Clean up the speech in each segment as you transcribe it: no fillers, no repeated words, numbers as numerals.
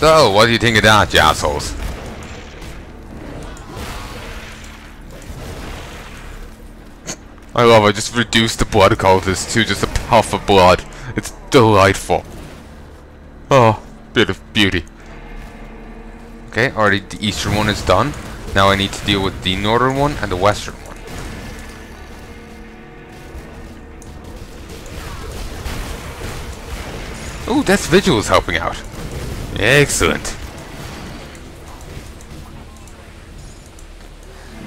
So, what do you think of that, you assholes? I love it. I just reduced the blood cultist to just a puff of blood. It's delightful. Oh, bit of beauty. Okay, already the eastern one is done. Now I need to deal with the northern one and the western one. Ooh, Death's Vigil is helping out. Excellent.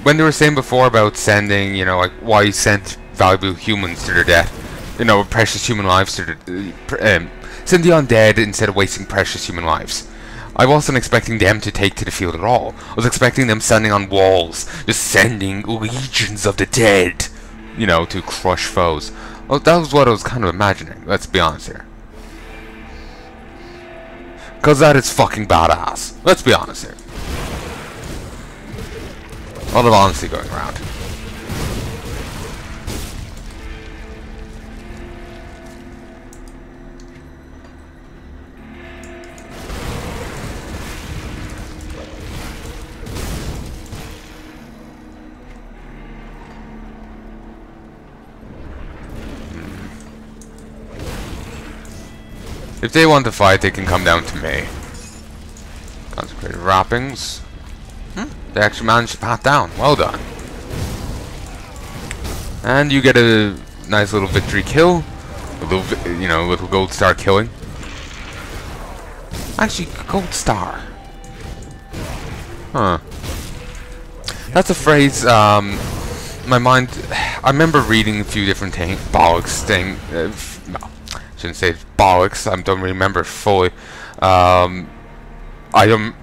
When they were saying before about sending, you know, like why you sent valuable humans to their death, you know, precious human lives to their, send the undead instead of wasting precious human lives. I wasn't expecting them to take to the field at all. I was expecting them standing on walls, just sending legions of the dead, you know, to crush foes. Well, that was what I was kind of imagining, let's be honest here. Because that is fucking badass. Let's be honest here. A lot of honesty going around. If they want to fight, they can come down to me. Consecrated wrappings. They actually managed to pat down. Well done. And you get a nice little victory kill. A little, you know, little gold star killing. Actually, gold star. Huh. That's a phrase, my mind... I remember reading a few different things. Bollocks thing. No, shouldn't say bollocks. I don't remember fully. I don't...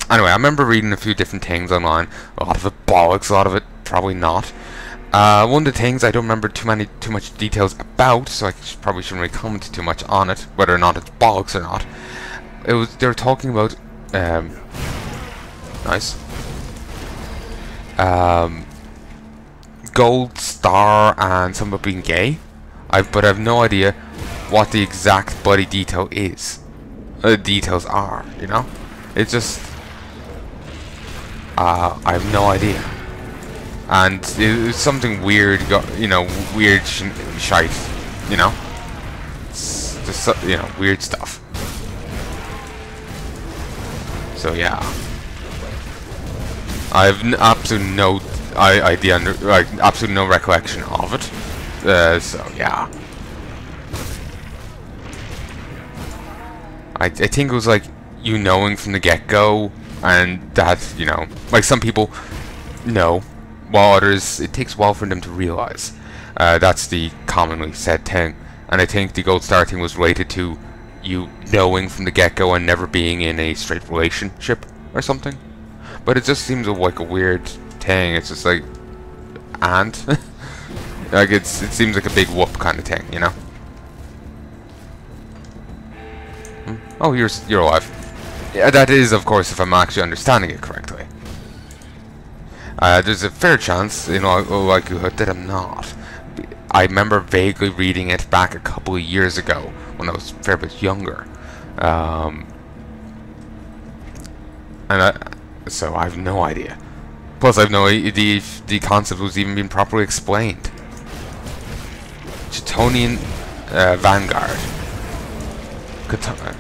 Anyway, I remember reading a few different things online. A lot of it bollocks, a lot of it probably not. One of the things I don't remember too much details about, so I probably shouldn't really comment too much on it, whether or not it's bollocks or not. They were talking about nice. Gold star and something about being gay. But I have no idea what the exact bloody detail is. Details are, you know. It's just. I have no idea. And it's something weird, you know, weird shite, you know? It's just, you know, weird stuff. So, yeah. I have absolutely no idea, like, absolutely no recollection of it. So, yeah. I think it was like, you knowing from the get-go, and that, you know, like some people know, while others, it takes a while for them to realize. That's the commonly said thing. And I think the gold star thing was related to you knowing from the get-go and never being in a straight relationship or something. But it just seems like a weird thing. It's just like, and like it seems like a big whoop kind of thing, you know. Oh, you're alive. Yeah, that is, of course, if I'm actually understanding it correctly. There's a fair chance, in all likelihood, that I'm not. I remember vaguely reading it back a couple of years ago when I was a fair bit younger. So I have no idea. Plus, I have no idea if the concept was even being properly explained. Chthonian Vanguard. Chthonian.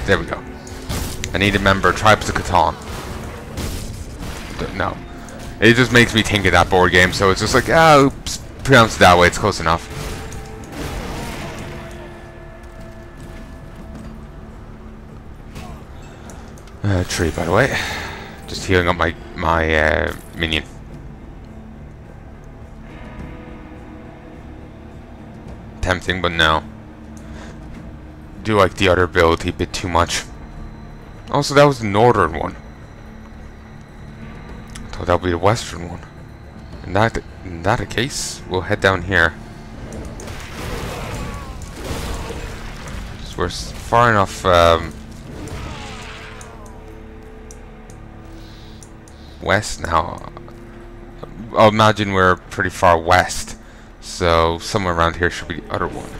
There we go. I need to remember Tribes of Cthon. No. It just makes me think of that board game, so it's just like, ah, oops, pronounce it that way, it's close enough. Tree, by the way. Just healing up my minion. Tempting, but no. Do like the other ability a bit too much. Also, that was the northern one. I thought that would be the western one. In that case, we'll head down here. Just we're far enough west now. I'll imagine we're pretty far west, so somewhere around here should be the other one.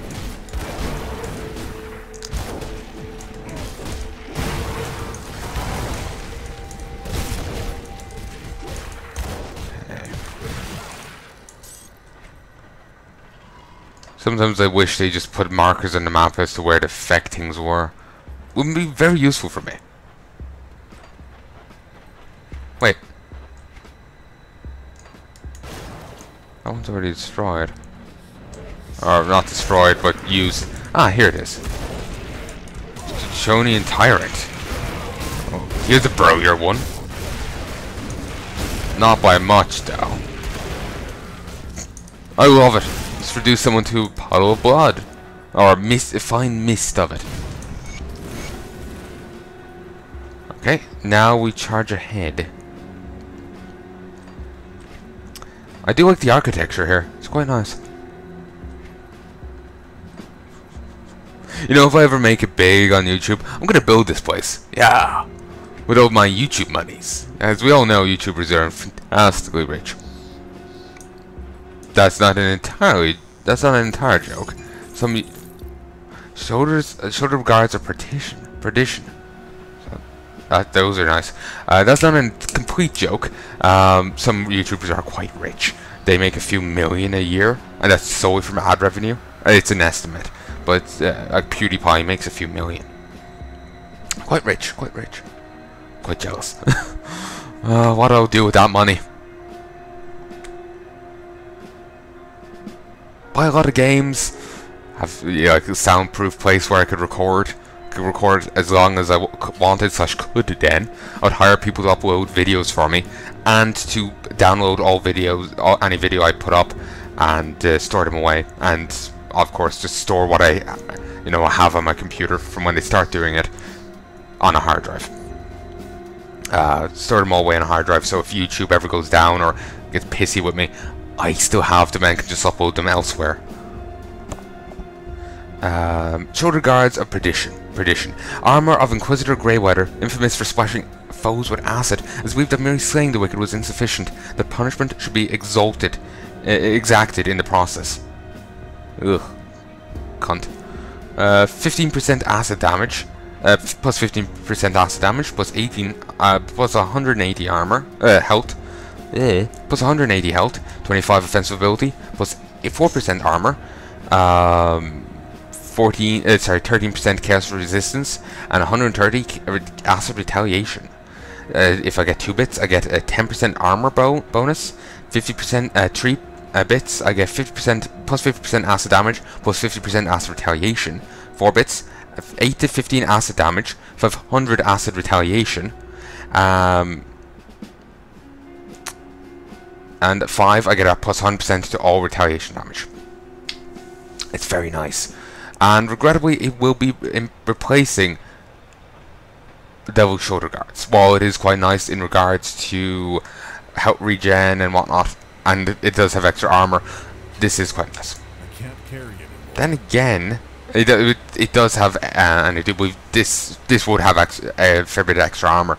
Sometimes I wish they just put markers on the map as to where the feck things were. Wouldn't be very useful for me. Wait. That one's already destroyed. Or not destroyed, but used. Ah, here it is. Shonian Tyrant. Oh, here's a bro-yer one. Not by much, though. I love it. Just reduce someone to a puddle of blood. Or a fine mist of it. Okay, now we charge ahead. I do like the architecture here. It's quite nice. You know, if I ever make it big on YouTube, I'm gonna build this place. Yeah! With all my YouTube monies. As we all know, YouTubers are fantastically rich. That's not an entire joke. Some shoulder guards are perdition. So, those are nice. That's not a complete joke. Some YouTubers are quite rich. They make a few million a year, and that's solely from ad revenue. It's an estimate, but like PewDiePie makes a few million. Quite rich. Quite jealous. What do I do with that money? Buy a lot of games. Have like a soundproof place where I could record. Could record as long as I wanted / could. Then I would hire people to upload videos for me, and to download all videos, any video I put up, and store them away. And of course, just store what I have on my computer from when they start doing it on a hard drive. Store them all away on a hard drive, so if YouTube ever goes down or gets pissy with me, I still have them and can just upload them elsewhere. Shoulder guards of perdition. Armor of Inquisitor Greyweather, infamous for splashing foes with acid, as believed that merely slaying the wicked was insufficient. The punishment should be exacted in the process. Ugh. Cunt. 15% acid damage. Plus 15% acid damage, plus 18, plus 180 armor, health, plus 180 health, 25 offensive ability, plus 4% armor, 13% chaos resistance, and 130 acid retaliation. If I get 2 bits, I get a 10% armor bonus, 50% 3 bits, I get 50% plus 50% acid damage, plus 50% acid retaliation. 4 bits, 8 to 15 acid damage, 500 acid retaliation, and 5, I get a plus 100% to all retaliation damage. It's very nice. And regrettably, it will be replacing the Devil's Shoulder Guards. While it is quite nice in regards to health regen and whatnot, and it does have extra armor, this is quite nice. I can't carry it anymore. Then again, it does have, and I do believe this would have a fair bit of extra armor.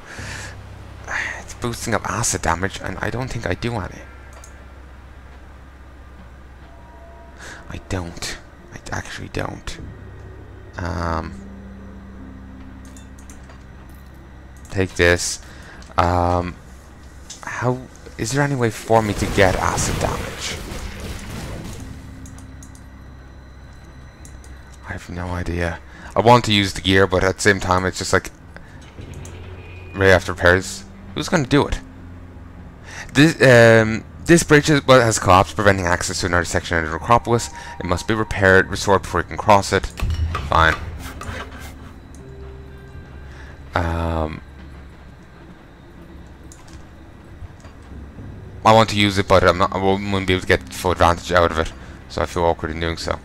It's boosting up acid damage, and I don't think I do any. I don't. I actually don't. Take this. How is there any way for me to get acid damage? I have no idea. I want to use the gear, but at the same time, it's just like right after repairs. Who's going to do it? This bridge has collapsed, preventing access to another section of the necropolis. It must be restored before you can cross it. Fine. I want to use it, but I won't be able to get full advantage out of it, so I feel awkward in doing so.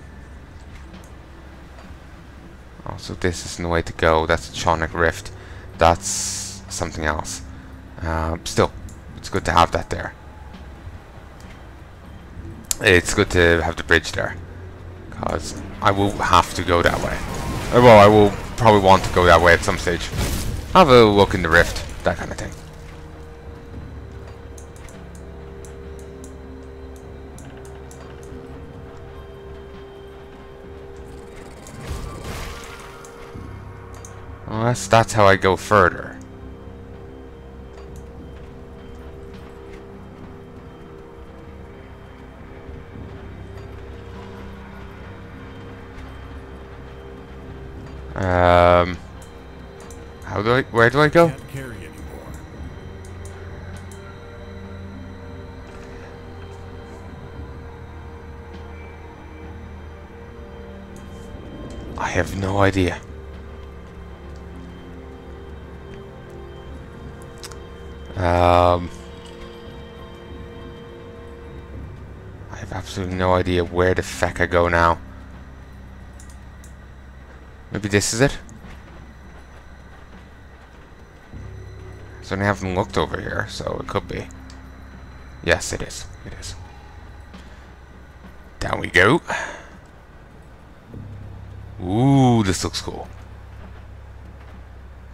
Also, this isn't the way to go. That's a Chonic Rift. That's something else. Still, it's good to have that there. It's good to have the bridge there, because I will have to go that way. Well, I will probably want to go that way at some stage. Have a look in the rift, that kind of thing. Well, that's how I go further. Where do I go? Can't carry anymore. I have no idea. I have absolutely no idea where the feck I go now. Maybe this is it? So I haven't looked over here, so it could be. Yes, it is. It is. Down we go. Ooh, this looks cool.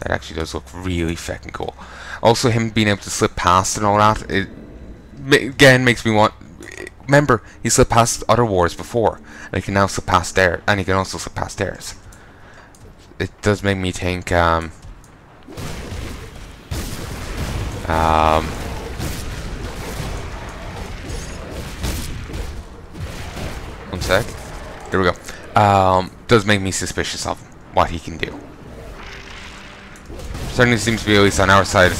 That actually does look really fucking cool. Also, him being able to slip past and all that, it again makes me want. Remember, he slipped past other wars before, and he can now slip past there, and he can also slip past theirs. It does make me think. One sec. There we go. Does make me suspicious of him, what he can do. Certainly seems to be at least on our side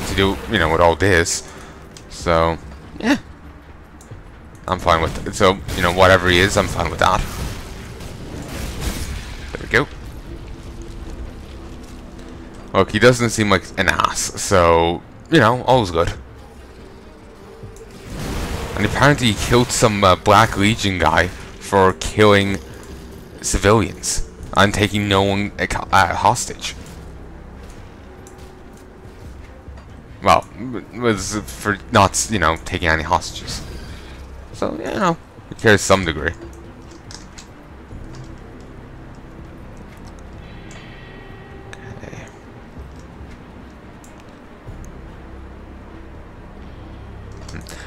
to do, you know, with all this. So, yeah. I'm fine with it. So, you know, whatever he is, I'm fine with that. There we go. Look, he doesn't seem like an ass, so, you know, all's good. And apparently he killed some Black Legion guy for killing civilians and taking no one hostage. Well, was for not, you know, taking any hostages. So, you know, it cares to some degree. Okay.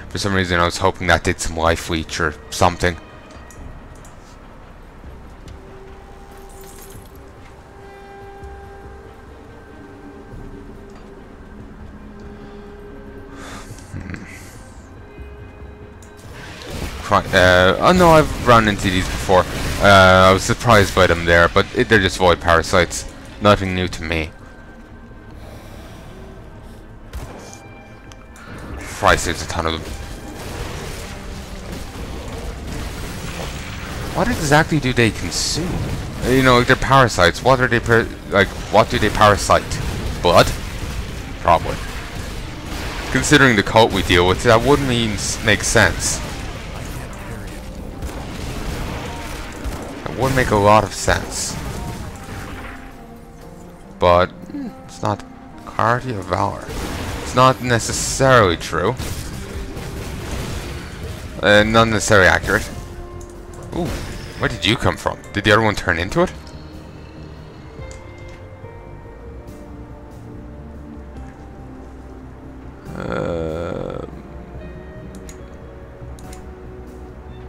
For some reason I was hoping that did some life leech or something. Oh no, I've run into these before. I was surprised by them there, but they're just void parasites. Nothing new to me. Christ, there's a ton of them. What exactly do they consume? You know, they're parasites. What are they what do they parasite? Blood? Probably. Considering the cult we deal with, that would make sense. Would make a lot of sense, but it's not clarity of valor. It's not necessarily true. Not necessarily accurate. Ooh, where did you come from? Did the other one turn into it?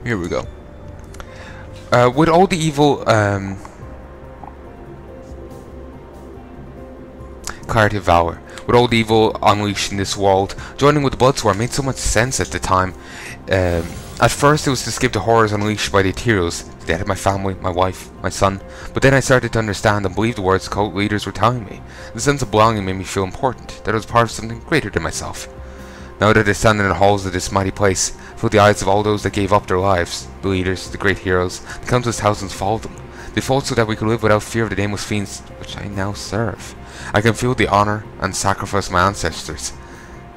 Here we go. With all the evil, clarity of valor, with all the evil unleashed in this world, joining with the Bloodsworn made so much sense at the time. At first it was to skip the horrors unleashed by the Ethereals, the death of my family, my wife, my son, but then I started to understand and believe the words the cult leaders were telling me. The sense of belonging made me feel important, that I was part of something greater than myself. Now that I stand in the halls of this mighty place, fill the eyes of all those that gave up their lives, the leaders, the great heroes, the countless thousands followed them. They fought so that we could live without fear of the nameless fiends which I now serve. I can feel the honor and sacrifice of my ancestors,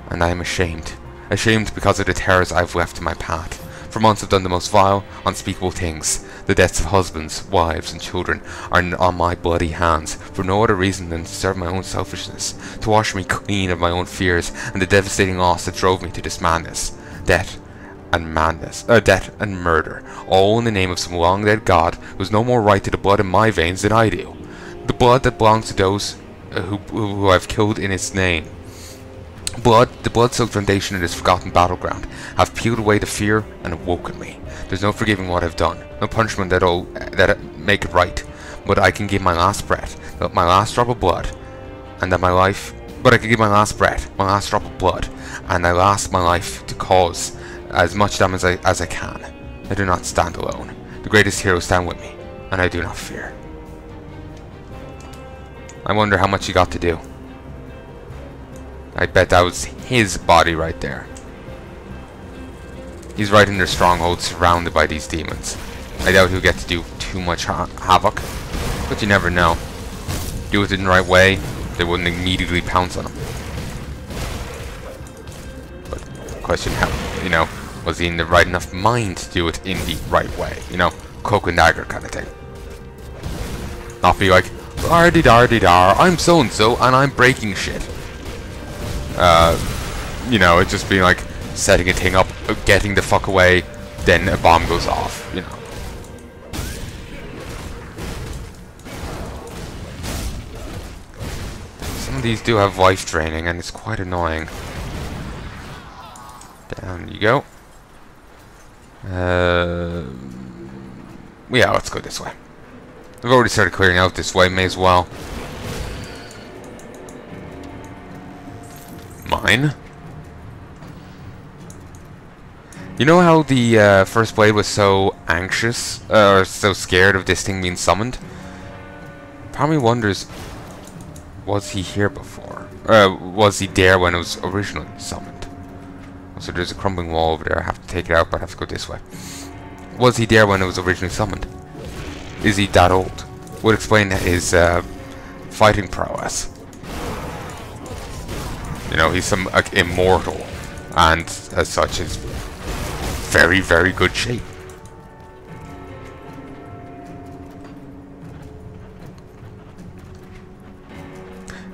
and I am ashamed. Ashamed because of the terrors I've left in my path. For months I've done the most vile, unspeakable things. The deaths of husbands, wives, and children are on my bloody hands, for no other reason than to serve my own selfishness, to wash me clean of my own fears and the devastating loss that drove me to this madness. Death and murder, all in the name of some long-dead god who has no more right to the blood in my veins than I do. The blood that belongs to those who I've killed in its name. The blood-soaked foundation of this forgotten battleground have peeled away the fear and awoken me. There's no forgiving what I've done, no punishment that'll make it right. But I can give my last breath, my last drop of blood, and that my life. But I can give my last breath, my last drop of blood, and I last my life to cause as much damage as I can. I do not stand alone. The greatest heroes stand with me, and I do not fear. I wonder how much he got to do. I bet that was his body right there. He's right in their stronghold, surrounded by these demons. I doubt he'll get to do too much havoc, but you never know. Do it in the right way, they wouldn't immediately pounce on him. But question, how, you know, was he in the right enough mind to do it in the right way? You know, cloak and dagger kind of thing. Not be like, dar-de-dar-de-dar, I'm so-and-so and I'm breaking shit. You know, it just being like setting a thing up, getting the fuck away, then a bomb goes off, you know. Some of these do have life draining and it's quite annoying. Down you go. Yeah, let's go this way. I've already started clearing out this way, may as well. Mine? You know how the first blade was so anxious, or so scared of this thing being summoned? Part of me wonders, was he here before? Was he there when it was originally summoned? So there's a crumbling wall over there, I have to take it out, but I have to go this way. Was he there when it was originally summoned? Is he that old? Would explain his fighting prowess. You know, he's some immortal, and as such is very, very good shape.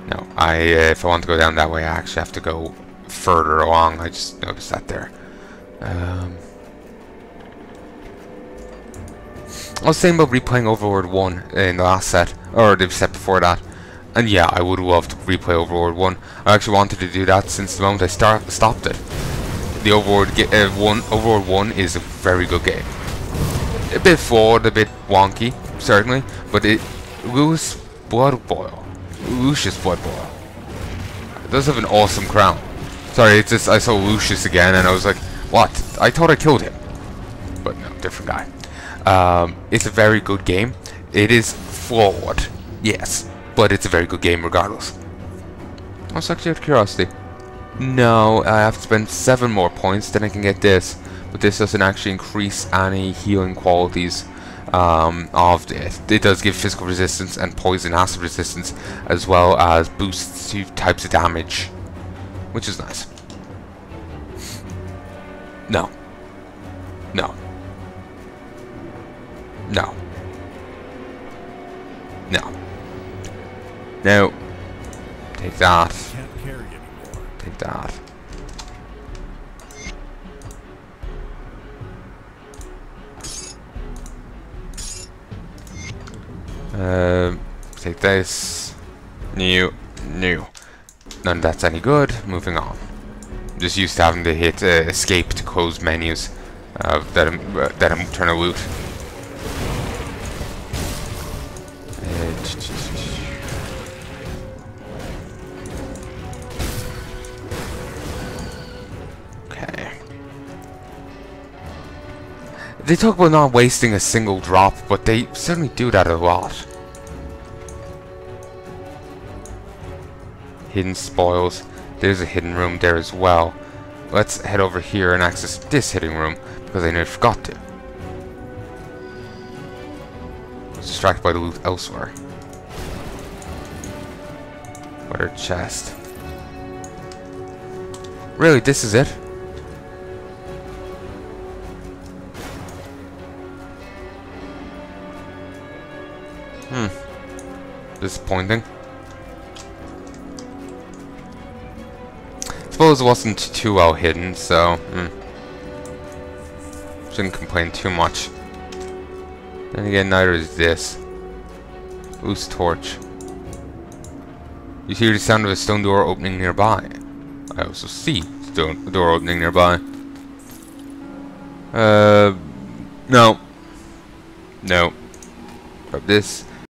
No, if I want to go down that way, I actually have to go further along. I just noticed that there. I was saying about replaying Overworld 1 in the last set, or the set before that, and yeah, I would love to replay Overworld 1. I actually wanted to do that since the moment I stopped it. The Overworld 1 is a very good game. A bit flawed, a bit wonky, certainly, but Lucius Blood Boil. It does have an awesome crown. Sorry, it's just I saw Lucius again and I was like, what? I thought I killed him. But no, different guy. It's a very good game. It is flawed, yes, but it's a very good game regardless. What's actually out of curiosity? No, I have to spend 7 more points, then I can get this. But this doesn't actually increase any healing qualities of it. It does give physical resistance and poison acid resistance, as well as boosts to types of damage, which is nice. No. No. No. No. No. Take that. Take that. Take this. New. None of that's any good. Moving on. I'm just used to having to hit escape to close menus that I'm trying to loot. Okay. They talk about not wasting a single drop, but they certainly do that a lot. Hidden spoils. There's a hidden room there as well. Let's head over here and access this hidden room, because I nearly forgot to. I was distracted by the loot elsewhere. Water chest. Really, this is it? Disappointing. Suppose it wasn't too well hidden, so shouldn't complain too much. Then again, neither is this. Loose torch. You hear the sound of a stone door opening nearby. I also see stone door opening nearby. No. No. Grab this.